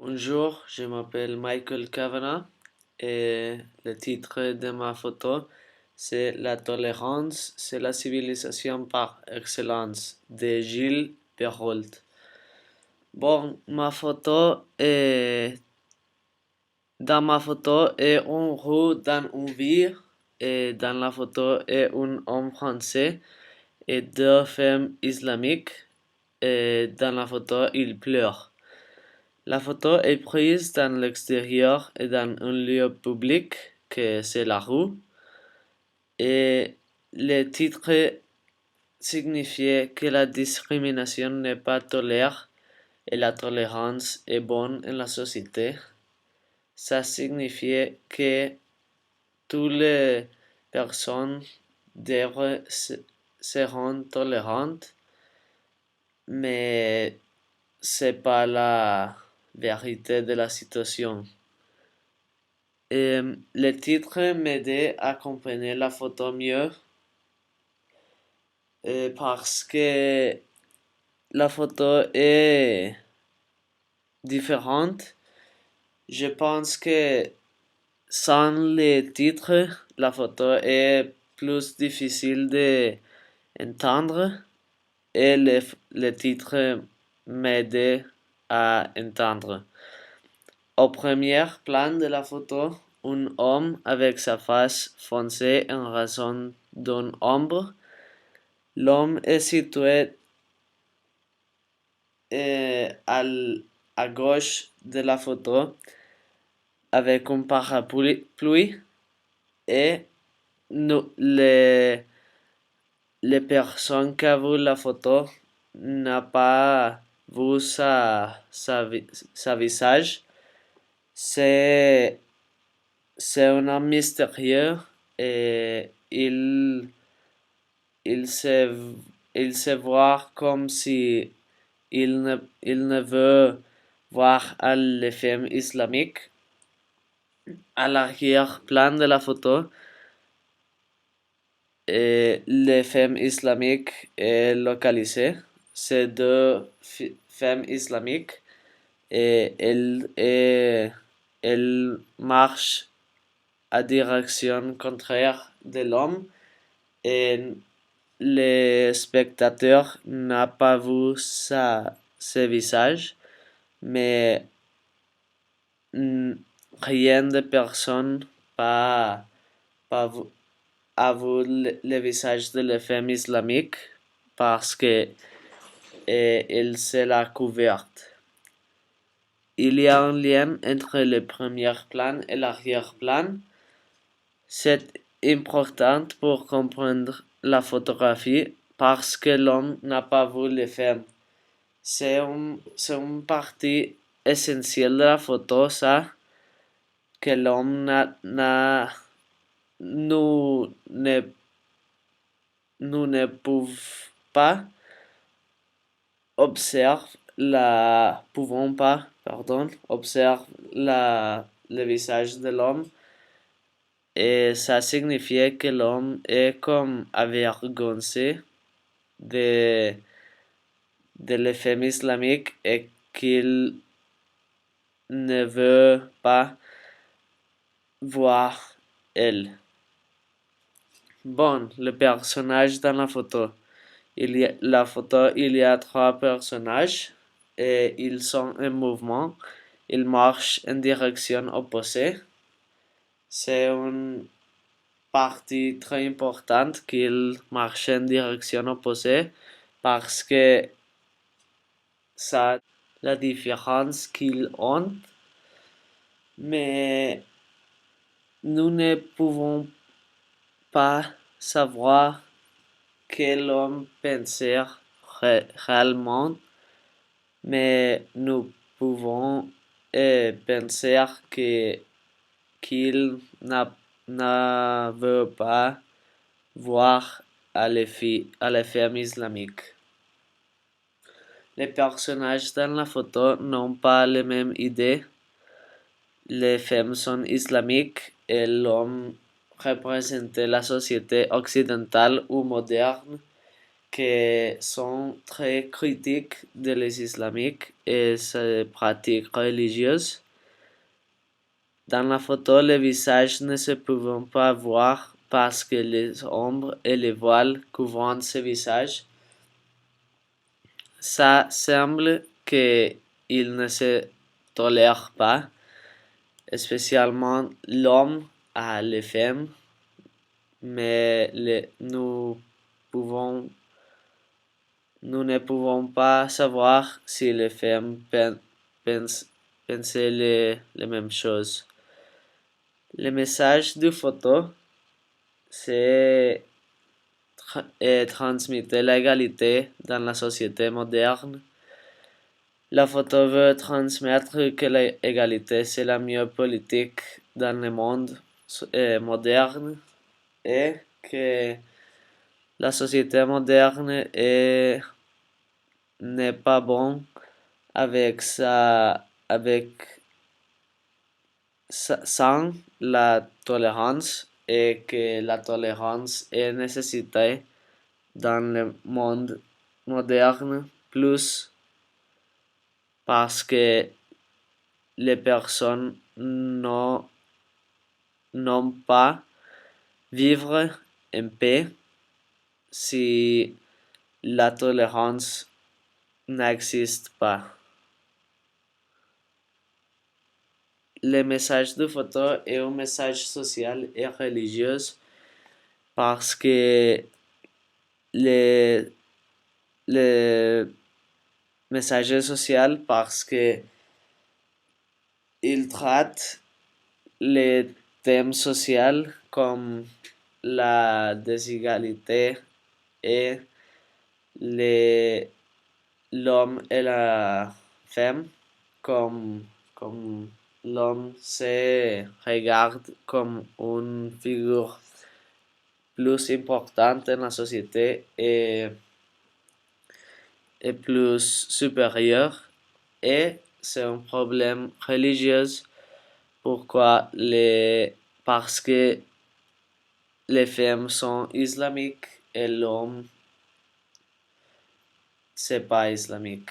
Bonjour, je m'appelle Michael Kavanagh et le titre de ma photo c'est La tolérance, c'est la civilisation par excellence de Gilles Perrault. Bon, dans ma photo est une rue dans une ville et dans la photo est un homme français et deux femmes islamiques et dans la photo il pleure. La photo est prise dans l'extérieur et dans un lieu public, que c'est la rue, et le titre signifiait que la discrimination n'est pas tolérée et la tolérance est bonne en la société. Ça signifiait que toutes les personnes devraient seront tolérantes, mais c'est pas la vérité de la situation. Le titre m'aidait à comprendre la photo mieux parce que la photo est différente. Je pense que sans le titre, la photo est plus difficile d'entendre et le titre m'aidait à entendre. Au premier plan de la photo, un homme avec sa face foncée en raison d'une ombre. L'homme est situé à gauche de la photo avec un parapluie et les personnes qui ont vu la photo n'a pas vu sa visage. C'est un homme mystérieux et il se, il se voit comme si il ne veut voir les femmes islamiques. À l'arrière-plan de la photo, les femmes islamiques est localisées. Ces deux femmes islamiques et elles marchent à direction contraire de l'homme et le spectateur n'a pas vu ce visage, mais rien de personne a vu le visage de la femme islamique parce que elle se l'a couverte. Il y a un lien entre le premier plan et l'arrière-plan. C'est important pour comprendre la photographie parce que l'homme n'a pas vu les femmes. C'est une partie essentielle de la photo, ça, que l'homme ne, nous ne pouvons pas observer le visage de l'homme. Et ça signifiait que l'homme est comme avergoncé de, de l'effet islamique et qu'il ne veut pas voir elle. Bon, le personnage dans la photo. Il y a trois personnages et ils sont en mouvement. Ils marchent en direction opposée. C'est une partie très importante qu'ils marchent en direction opposée parce que ça la différence qu'ils ont, mais nous ne pouvons pas savoir que l'homme pensait réellement, mais nous pouvons penser qu'il ne veut pas voir à les femmes islamiques. Les personnages dans la photo n'ont pas les mêmes idées. Les femmes sont islamiques et l'homme représente la société occidentale ou moderne qui sont très critiques de les islamiques et ses pratiques religieuses. Dans la photo, les visages ne se peuvent pas voir parce que les ombres et les voiles couvrant ces visages, ça semble qu'ils ne se tolèrent pas, spécialement l'homme à les femmes, mais nous ne pouvons pas savoir si les femmes pensaient les mêmes choses. Le message de photo, c'est transmettre l'égalité dans la société moderne. La photo veut transmettre que l'égalité, c'est la meilleure politique dans le monde moderne et que la société moderne n'est pas bon sans la tolérance et que la tolérance est nécessitée dans le monde moderne plus parce que les personnes n'ont pas vivre en paix si la tolérance n'existe pas. Le message de photo est un message social et religieux parce que le message social parce que il traite les thèmes sociaux comme la déségalité et l'homme et la femme comme l'homme se regarde comme une figure plus importante dans la société et plus supérieure et c'est un problème religieux parce que les femmes sont islamiques et l'homme c'est pas islamique.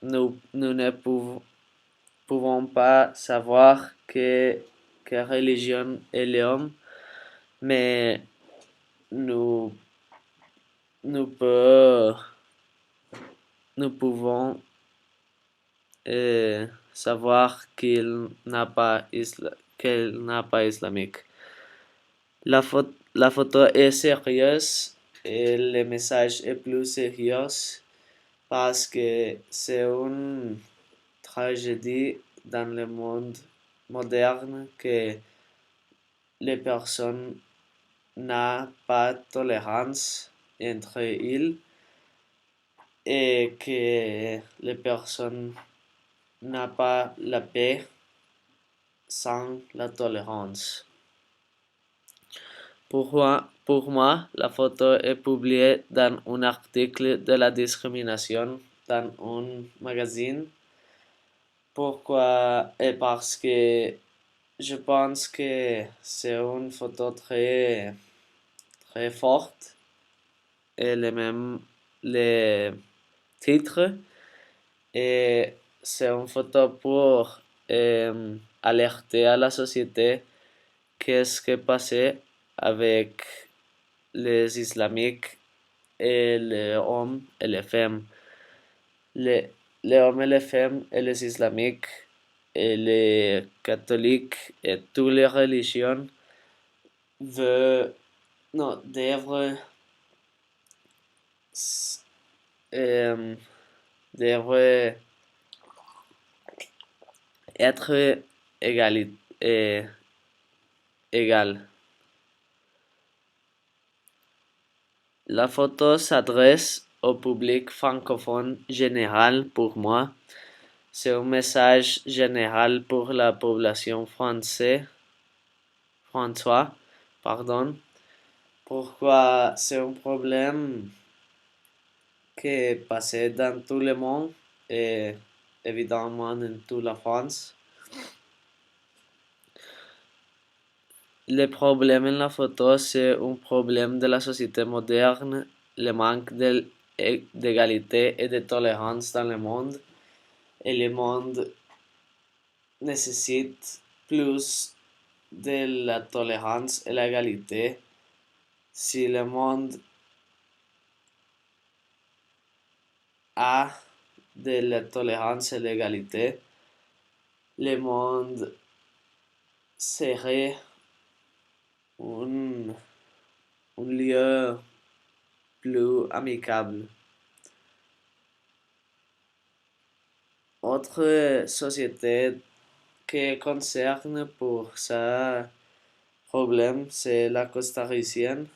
Nous ne pouvons pas savoir quelle religion est l'homme, mais nous, nous, peut- nous pouvons savoir qu'elle n'a pas islamique. La photo est sérieuse et le message est plus sérieux parce que c'est une tragédie dans le monde moderne que les personnes n'ont pas de tolérance entre elles et que les personnes n'ont pas la paix sans la tolérance. Pour moi, la photo est publiée dans un article de la discrimination dans un magazine. Pourquoi? Et parce que je pense que c'est une photo très, très forte et même le titre. Et c'est une photo pour alerter à la société qu'est-ce qui est passé avec les islamiques et les hommes et les femmes. Les, les hommes et les femmes et les islamiques et les catholiques et toutes les religions veulent, non, euh, devraient être égales. La photo s'adresse au public francophone général pour moi. C'est un message général pour la population françois. Pourquoi c'est un problème qui est passé dans tout le monde et évidemment dans toute la France. Le problème en la photo, c'est un problème de la société moderne, le manque d'égalité et de tolérance dans le monde. Et le monde nécessite plus de la tolérance et l'égalité. Si le monde a de la tolérance et l'égalité, le monde serait un lieu plus amicable. Autre société qui concerne pour ce problème, c'est la costaricienne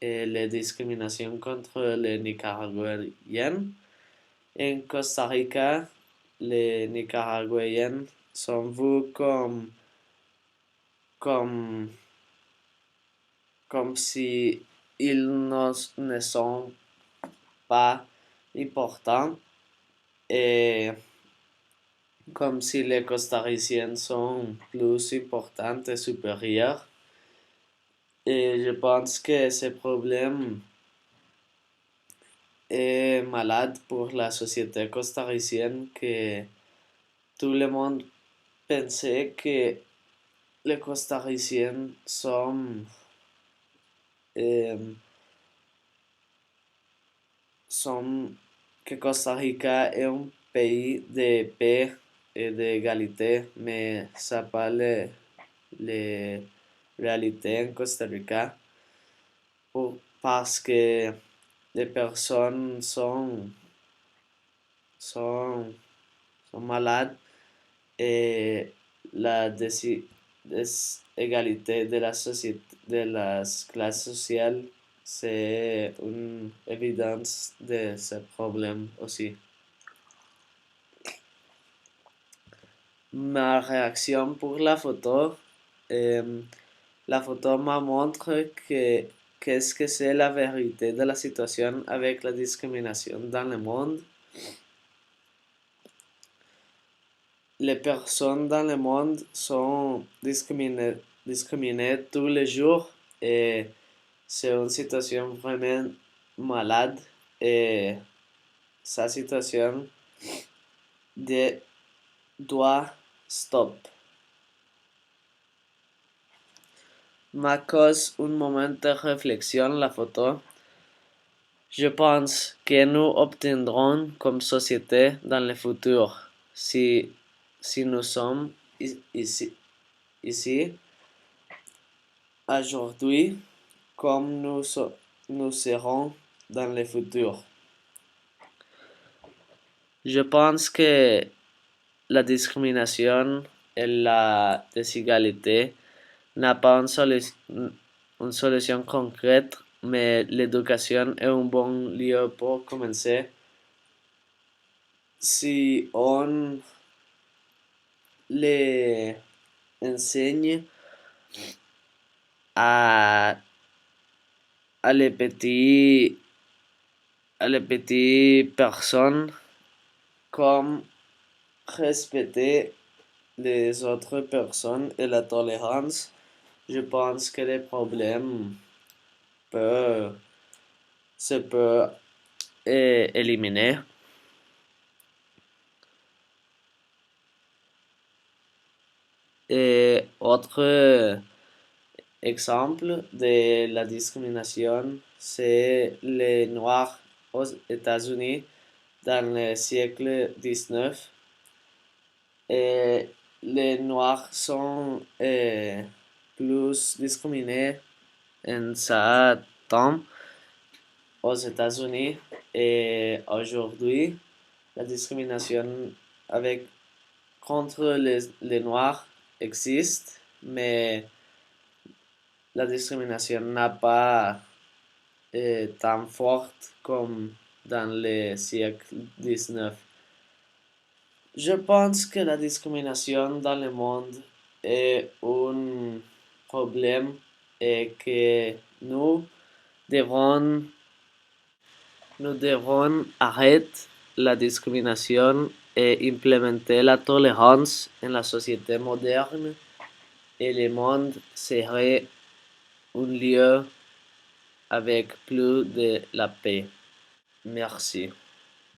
et les discriminations contre les Nicaraguayens. En Costa Rica, les Nicaraguayens sont vus comme, comme si ils ne sont pas importants et comme si les costariciens sont plus importants et supérieurs. Et je pense que ce problème est malade pour la société costaricienne, que tout le monde pensait que les costariciens euh, sont que Costa Rica est un pays de paix et d'égalité, mais ça n'est pas la réalité en Costa Rica parce que les personnes sont, sont malades et la déségalité de la société, de la classe sociale, c'est une évidence de ce problème aussi. Ma réaction pour la photo me montre que qu'est-ce que c'est la vérité de la situation avec la discrimination dans le monde. Les personnes dans le monde sont discriminées tous les jours et c'est une situation vraiment malade et sa situation doit stop. Ma cause un moment de réflexion la photo. Je pense que nous obtiendrons comme société dans le futur si nous sommes ici aujourd'hui comme nous serons dans le futur. Je pense que la discrimination et la déségalité n'a pas une solution concrète, mais l'éducation est un bon lieu pour commencer. Si on les enseigne à, à les petites personnes comme respecter les autres personnes et la tolérance, je pense que les problèmes se peuvent éliminer. Et autre exemple de la discrimination, c'est les Noirs aux États-Unis dans le siècle XIX. Et les Noirs sont plus discriminés en ce temps aux États-Unis et aujourd'hui la discrimination contre les Noirs existe, mais la discrimination n'a pas tant forte comme dans le siècle XIX. Je pense que la discrimination dans le monde est un problème et que devons, nous devons arrêter la discrimination et implémenter la tolérance en la société moderne et le monde serait un lieu avec plus de la paix. Merci.